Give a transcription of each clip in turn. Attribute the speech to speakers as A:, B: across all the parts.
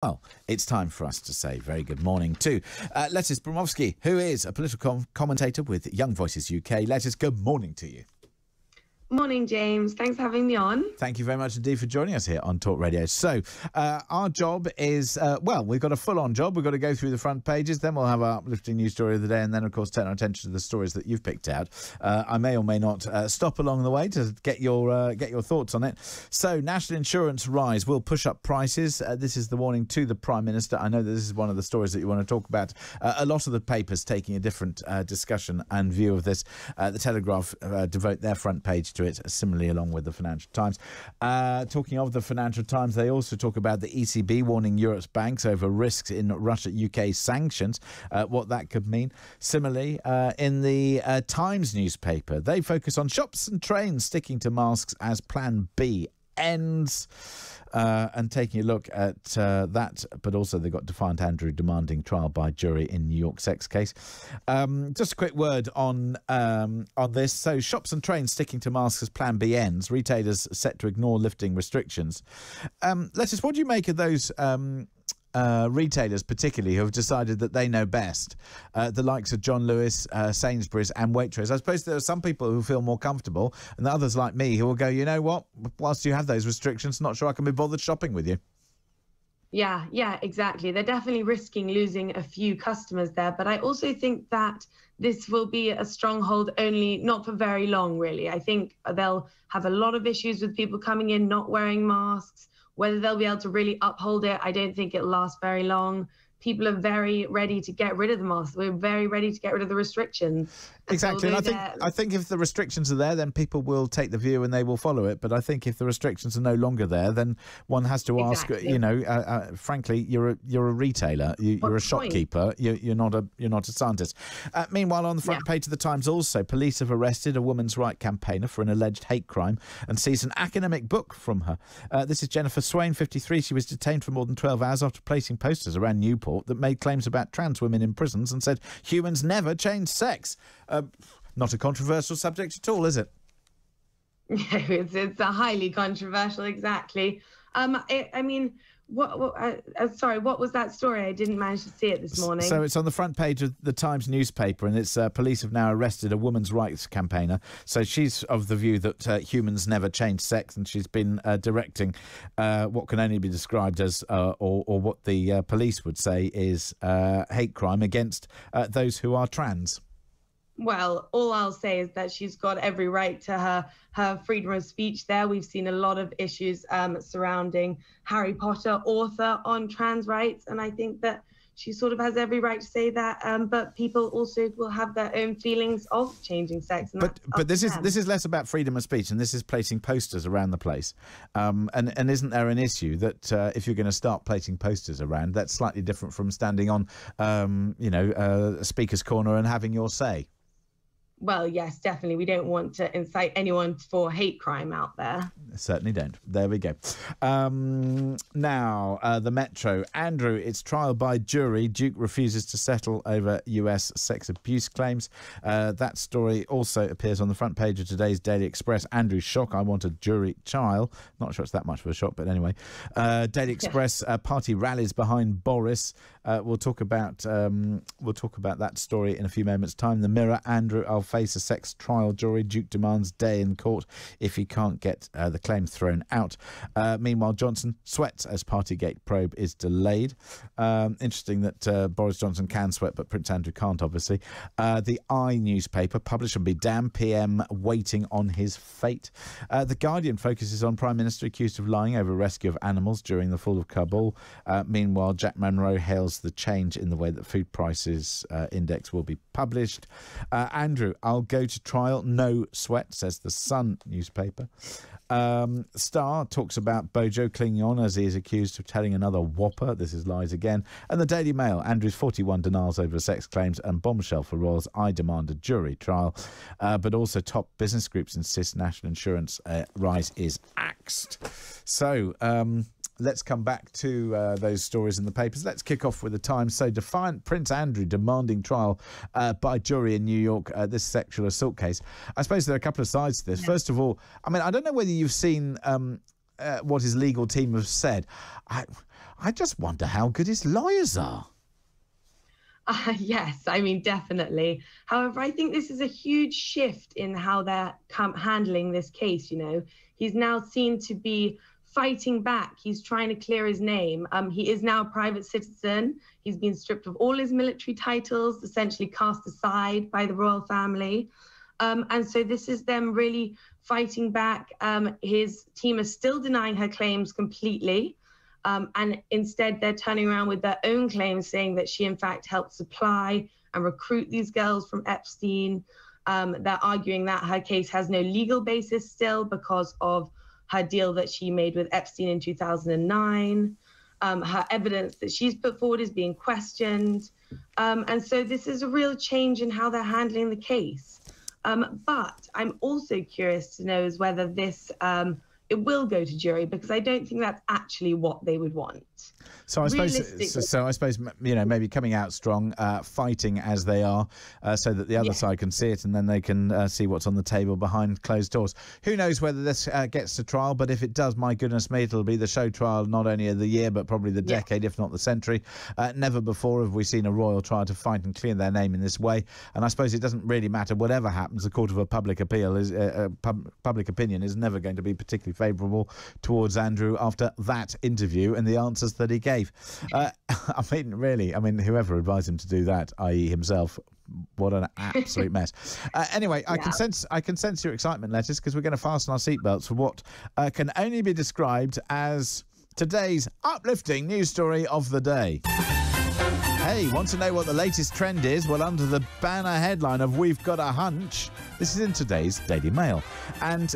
A: Well, it's time for us to say very good morning to Lettice Bromovsky, who is a political commentator with Young Voices UK. Lettice, good morning to you.
B: Morning, James. Thanks for having me on.
A: Thank you very much indeed for joining us here on Talk Radio. So, our job is, we've got a full-on job. We've got to go through the front pages, then we'll have our uplifting news story of the day, and then, of course, turn our attention to the stories that you've picked out. I may or may not stop along the way to get your thoughts on it. So, national insurance rise will push up prices. This is the warning to the Prime Minister. I know that this is one of the stories that you want to talk about. A lot of the papers taking a different discussion and view of this. The Telegraph devote their front page to it, similarly along with the Financial Times. Talking of the Financial Times, they also talk about the ECB warning Europe's banks over risks in Russia-UK sanctions, what that could mean. Similarly, in the Times newspaper, they focus on shops and trains sticking to masks as Plan B ends. And taking a look at that, but also they've got Defiant Andrew demanding trial by jury in New York sex case. Just a quick word on this. So shops and trains sticking to masks as Plan B ends. Retailers set to ignore lifting restrictions. Lettice, what do you make of those retailers particularly who have decided that they know best, the likes of John Lewis, Sainsbury's and Waitrose? I suppose there are some people who feel more comfortable and others like me who will go, you know what, whilst you have those restrictions, not sure I can be bothered shopping with you.
B: Yeah, exactly. They're definitely risking losing a few customers there. But I also think that this will be a stronghold only not for very long, really. I think they'll have a lot of issues with people coming in not wearing masks. Whether they'll be able to really uphold it, I don't think it'll last very long. People are very ready to get rid of the masks. We're very ready to get rid of the restrictions.
A: Exactly. And I think if the restrictions are there, then people will take the view and they will follow it. But I think if the restrictions are no longer there, then one has to ask, frankly, you're a retailer, you're a shopkeeper, you're not a scientist. Meanwhile, on the front page of the Times also, police have arrested a women's right campaigner for an alleged hate crime and seized an academic book from her. This is Jennifer Swain, 53. She was detained for more than 12 hours after placing posters around Newport that made claims about trans women in prisons and said humans never change sex. Not a controversial subject at all, is it?
B: Yeah, it's a highly controversial, exactly. I mean, what was that story? I didn't manage to see it this morning.
A: So it's on the front page of the Times newspaper, and it's police have now arrested a women's rights campaigner. So she's of the view that humans never change sex, and she's been directing what can only be described as, or what the police would say is hate crime against those who are trans.
B: Well, all I'll say is that she's got every right to her freedom of speech there. We've seen a lot of issues surrounding Harry Potter, author on trans rights, and I think that she sort of has every right to say that. But people also will have their own feelings of changing sex. And
A: but this is less about freedom of speech, and this is placing posters around the place. And isn't there an issue that if you're going to start placing posters around, that's slightly different from standing on, a speaker's corner and having your say?
B: Well, yes, definitely. We don't want to incite anyone for hate crime out there.
A: Certainly don't. There we go. Now, the Metro. Andrew, its trial by jury. Duke refuses to settle over US sex abuse claims. That story also appears on the front page of today's Daily Express. Andrew's shock. I want a jury trial. Not sure it's that much of a shock, but anyway. Daily Express. Party rallies behind Boris. We'll talk about that story in a few moments' time. The Mirror. Andrew, I'll face a sex trial jury. Duke demands day in court if he can't get the claim thrown out. Meanwhile, Johnson sweats as Partygate probe is delayed. Interesting that Boris Johnson can sweat, but Prince Andrew can't, obviously. The I newspaper, publish and be damned, PM waiting on his fate. The Guardian focuses on Prime Minister accused of lying over rescue of animals during the fall of Kabul. Meanwhile, Jack Monroe hails the change in the way that food prices index will be published. Andrew, I'll go to trial, no sweat, says the Sun newspaper. Star talks about Bojo clinging on as he is accused of telling another whopper. This is lies again. And the Daily Mail, Andrew's 41 denials over sex claims and bombshell for Royals. I demand a jury trial. But also top business groups insist national insurance rise is axed. So, let's come back to those stories in the papers. Let's kick off with the Times. So, defiant Prince Andrew demanding trial by jury in New York, this sexual assault case. I suppose there are a couple of sides to this. Yeah. First of all, I mean, I don't know whether you've seen what his legal team have said. I just wonder how good his lawyers are.
B: Yes, I mean, definitely. However, I think this is a huge shift in how they're handling this case. You know, he's now seen to be fighting back. He's trying to clear his name. He is now a private citizen. He's been stripped of all his military titles, essentially cast aside by the royal family. And so this is them really fighting back. His team is still denying her claims completely. And instead, they're turning around with their own claims, saying that she, in fact, helped supply and recruit these girls from Epstein. They're arguing that her case has no legal basis still because of her deal that she made with Epstein in 2009. Her evidence that she's put forward is being questioned. And so this is a real change in how they're handling the case. But I'm also curious to know is whether this it will go to jury, because I don't think that's actually what they would want.
A: So I suppose, you know, maybe coming out strong, fighting as they are, so that the other side can see it, and then they can see what's on the table behind closed doors. Who knows whether this gets to trial? But if it does, my goodness me, it'll be the show trial not only of the year, but probably the decade, if not the century. Never before have we seen a royal try to fight and clear their name in this way. And I suppose it doesn't really matter whatever happens. The court of a public appeal is public opinion is never going to be particularly favourable towards Andrew after that interview and the answers that he gave. I mean, really, whoever advised him to do that, i.e. himself, what an absolute mess. Anyway, I can sense your excitement, Lettice, because we're going to fasten our seatbelts for what can only be described as today's uplifting news story of the day. Hey, want to know what the latest trend is? Well, under the banner headline of "We've Got a Hunch," this is in today's Daily Mail. And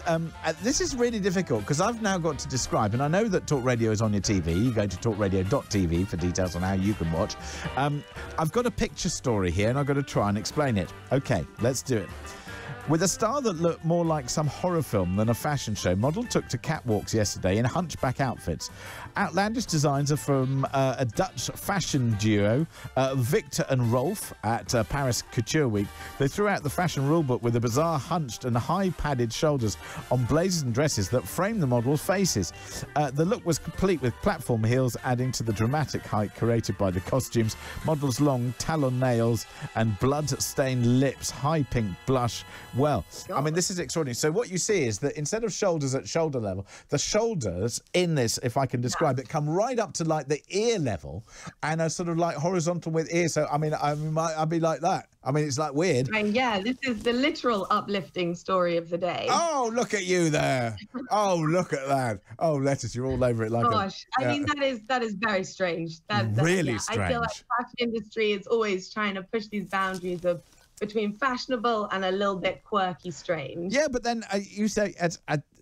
A: this is really difficult because I've now got to describe, and I know that Talk Radio is on your TV. You go to talkradio.tv for details on how you can watch. I've got a picture story here, and I've got to try and explain it. OK, let's do it. With a style that looked more like some horror film than a fashion show, model took to catwalks yesterday in hunchback outfits. Outlandish designs are from a Dutch fashion duo, Victor and Rolf, at Paris Couture Week. They threw out the fashion rulebook with the bizarre hunched and high-padded shoulders on blazers and dresses that framed the models' faces. The look was complete with platform heels, adding to the dramatic height created by the costumes. Models' long talon nails and blood-stained lips, high pink blush. Well, I mean, this is extraordinary. So what you see is that instead of shoulders at shoulder level, the shoulders in this, if I can describe it, come right up to like the ear level and are sort of like horizontal with ear. So, I'd be like that. I mean, it's like weird.
B: And yeah, this is the literal uplifting story of the day.
A: Oh, look at you there. Oh, look at that. Oh, Lettice, you're all over it like
B: I mean, that is very strange.
A: Really strange.
B: I feel like the fashion industry is always trying to push these boundaries of between fashionable and a little bit quirky strange.
A: Yeah, but then you say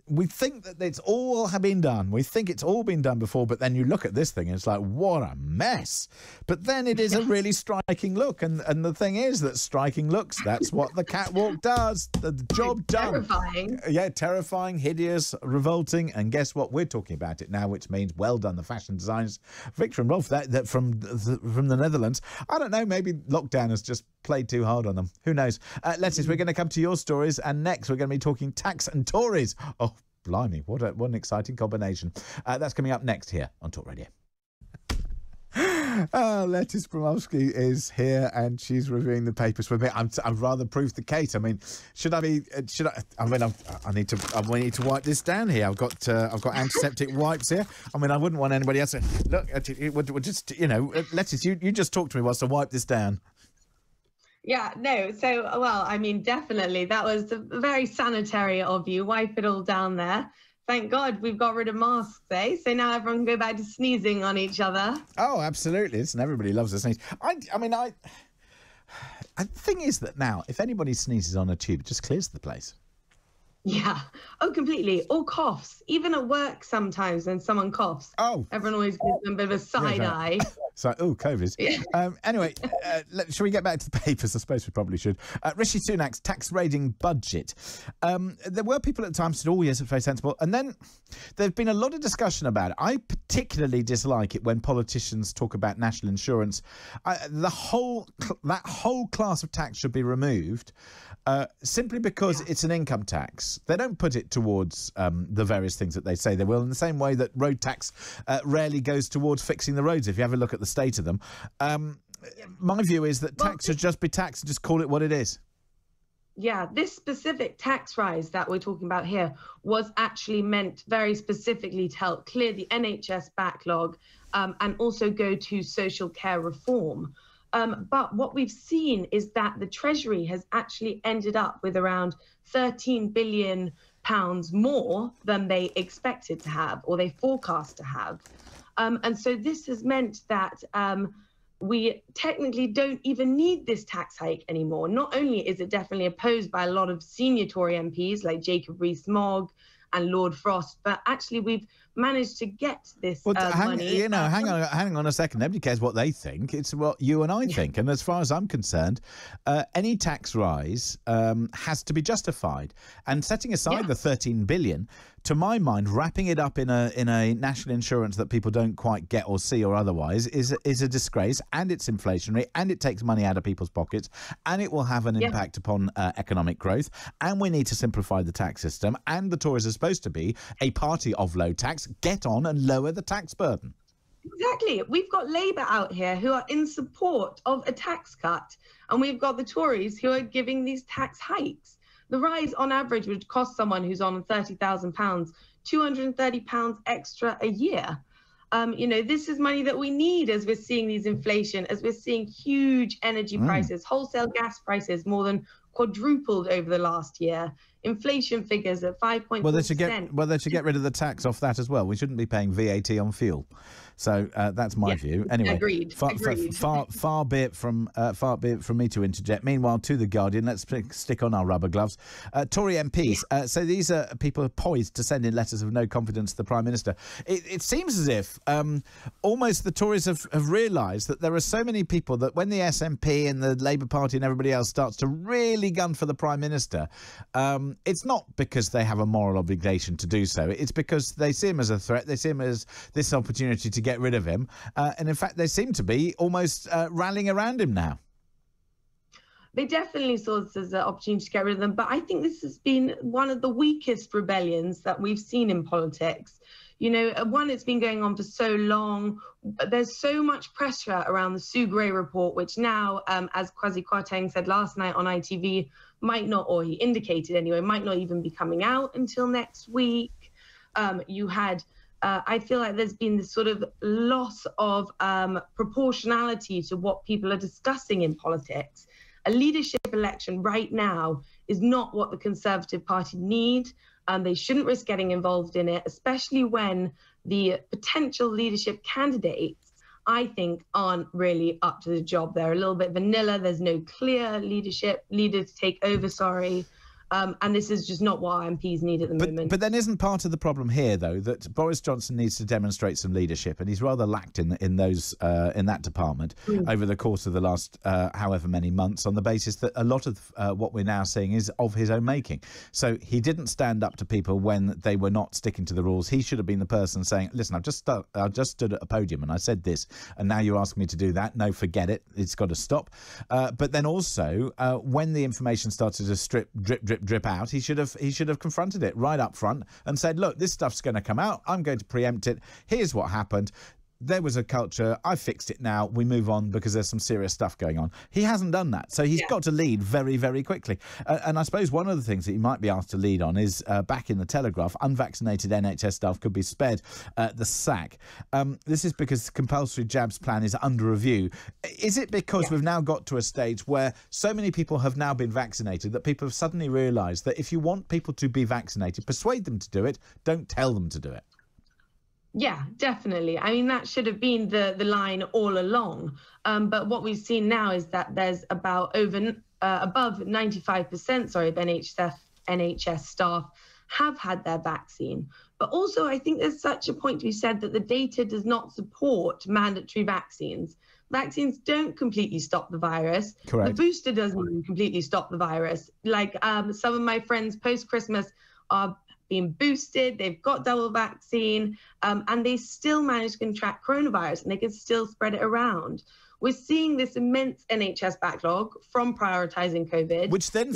A: we think that it's all been done. We think it's all been done before, but then you look at this thing and it's like, what a mess. But then it is a really striking look. And the thing is that striking looks, that's what the catwalk does. The job done.
B: Terrifying.
A: Yeah, terrifying, hideous, revolting. And guess what? We're talking about it now, which means well done, the fashion designers. Victor and Rolf, that from the Netherlands. I don't know, maybe lockdown has just played too hard on them. Who knows? Lettice, we're going to come to your stories, and next we're going to be talking tax and Tories. Oh, blimey, what an exciting combination. That's coming up next here on Talk Radio. Lettice Bromovsky is here and she's reviewing the papers with me. I've rather proved the case. I mean, we need to wipe this down here. I've got antiseptic wipes here. I mean, I wouldn't want anybody else to look. We'll just, Lettice, you just talk to me whilst I wipe this down.
B: Yeah, no. So, well, I mean, definitely that was very sanitary of you. Wipe it all down there. Thank God we've got rid of masks, eh? So now everyone can go back to sneezing on each other. Oh, absolutely. Listen, everybody loves a sneeze. The thing is that now, if anybody sneezes on a tube, it just clears the place. Yeah. Oh, completely. Or coughs. Even at work sometimes when someone coughs. Oh. Everyone always gives them a bit of a side eye.
A: So, COVID. Anyway, shall we get back to the papers? I suppose we probably should. Rishi Sunak's tax raiding budget. There were people at the time who said, oh, yes, it's very sensible. And then there's been a lot of discussion about it. I particularly dislike it when politicians talk about national insurance. That whole class of tax should be removed simply because it's an income tax. They don't put it towards the various things that they say they will, in the same way that road tax rarely goes towards fixing the roads, if you have a look at the state of them. My view is that tax should just be tax and just call it what it is.
B: Yeah, this specific tax rise that we're talking about here was actually meant very specifically to help clear the NHS backlog and also go to social care reform. But what we've seen is that the Treasury has actually ended up with around £13 billion more than they expected to have, or they forecast to have. And so this has meant that we technically don't even need this tax hike anymore. Not only is it definitely opposed by a lot of senior Tory MPs like Jacob Rees-Mogg and Lord Frost, but actually we've managed to get this money.
A: Hang on a second. Nobody cares what they think. It's what you and I think. And as far as I'm concerned, any tax rise has to be justified. And setting aside the 13 billion, to my mind, wrapping it up in a national insurance that people don't quite get or see or otherwise is a disgrace, and it's inflationary, and it takes money out of people's pockets, and it will have an impact upon economic growth. And we need to simplify the tax system. And the Tories are supposed to be a party of low tax. Get on and lower the tax burden.
B: Exactly. We've got Labour out here who are in support of a tax cut, and we've got the Tories who are giving these tax hikes. The rise on average would cost someone who's on £30,000 £230 extra a year. This is money that we need as we're seeing these inflation, as we're seeing huge energy prices, wholesale gas prices more than quadrupled over the last year. Inflation figures at 5.4%.
A: Well, they should get rid of the tax off that as well. We shouldn't be paying VAT on fuel. So that's my view. Anyway,
B: agreed.
A: Far be it from me to interject. Meanwhile, to The Guardian, let's stick on our rubber gloves. Tory MPs. So these are people poised to send in letters of no confidence to the Prime Minister. It seems as if almost the Tories have realised that there are so many people that when the SNP and the Labour Party and everybody else starts to really gun for the Prime Minister, it's not because they have a moral obligation to do so. It's because they see him as a threat. They see him as this opportunity to get rid of him. And in fact, they seem to be almost rallying around him now.
B: They definitely saw this as an opportunity to get rid of them. But I think this has been one of the weakest rebellions that we've seen in politics. It's been going on for so long. There's so much pressure around the Sue Gray report, which now, as Kwasi Kwarteng said last night on ITV, might not, or he indicated anyway, might not even be coming out until next week. I feel like there's been this sort of loss of proportionality to what people are discussing in politics. A leadership election right now is not what the Conservative Party need. They shouldn't risk getting involved in it, especially when the potential leadership candidates, I think, aren't really up to the job. They're a little bit vanilla. There's no clear leader to take over, and this is just not what MPs need at the moment.
A: But then isn't part of the problem here, though, that Boris Johnson needs to demonstrate some leadership, and he's rather lacked in that department over the course of the last however many months, on the basis that a lot of what we're now seeing is of his own making. So he didn't stand up to people when they were not sticking to the rules. He should have been the person saying, listen, I've just stood at a podium and I said this, and now you ask me to do that. No, forget it. It's got to stop. But then also, when the information started to drip out, he should have confronted it right up front and said, look, this stuff's going to come out. I'm going to preempt it. Here's what happened. There was a culture. I fixed it now. We move on because there's some serious stuff going on. He hasn't done that. So he's got to lead very, very quickly. And I suppose one of the things that he might be asked to lead on is back in the Telegraph, unvaccinated NHS staff could be spared the sack. This is because the compulsory jabs plan is under review. Is it because we've now got to a stage where so many people have now been vaccinated that people have suddenly realised that if you want people to be vaccinated, persuade them to do it, don't tell them to do it?
B: Yeah, definitely. I mean, that should have been the line all along. But what we've seen now is that there's above 95%, of NHS staff have had their vaccine. But also, I think there's such a point to be said that the data does not support mandatory vaccines. Vaccines don't completely stop the virus.
A: Correct.
B: The booster doesn't even completely stop the virus. Like some of my friends post-Christmas are being boosted, they've got double vaccine, and they still manage to contract coronavirus and they can still spread it around. We're seeing this immense NHS backlog from prioritising COVID.
A: Which then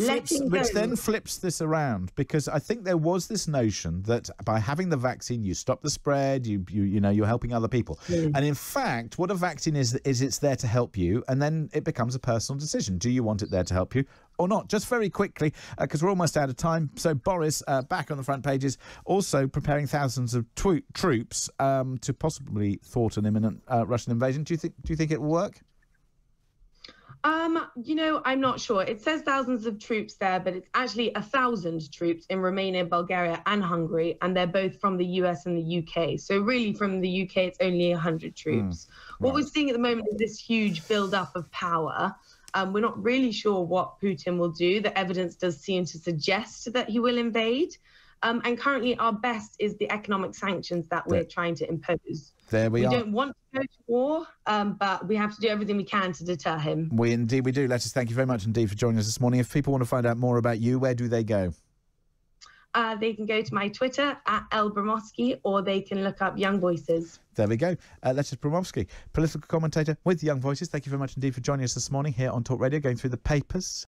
A: flips this around, because I think there was this notion that by having the vaccine, you stop the spread, you're helping other people. And in fact, what a vaccine is it's there to help you, and then it becomes a personal decision. Do you want it there to help you or not? Just very quickly, because we're almost out of time. So Boris, back on the front pages, also preparing thousands of troops to possibly thwart an imminent Russian invasion. Do you think it will work?
B: I'm not sure. It says thousands of troops there, but it's actually 1,000 troops in Romania, Bulgaria and Hungary, and they're both from the US and the UK. So really from the UK, it's only 100 troops. What we're seeing at the moment is this huge build-up of power. We're not really sure what Putin will do. The evidence does seem to suggest that he will invade. And currently our best is the economic sanctions that we're trying to impose.
A: There we are.
B: We don't want to go to war, but we have to do everything we can to deter him.
A: We do. Lettice, thank you very much indeed for joining us this morning. If people want to find out more about you, where do they go?
B: They can go to my Twitter @Bromovsky, or they can look up Young Voices.
A: There we go. Lettice Bromovsky, political commentator with Young Voices. Thank you very much indeed for joining us this morning here on Talk Radio, going through the papers.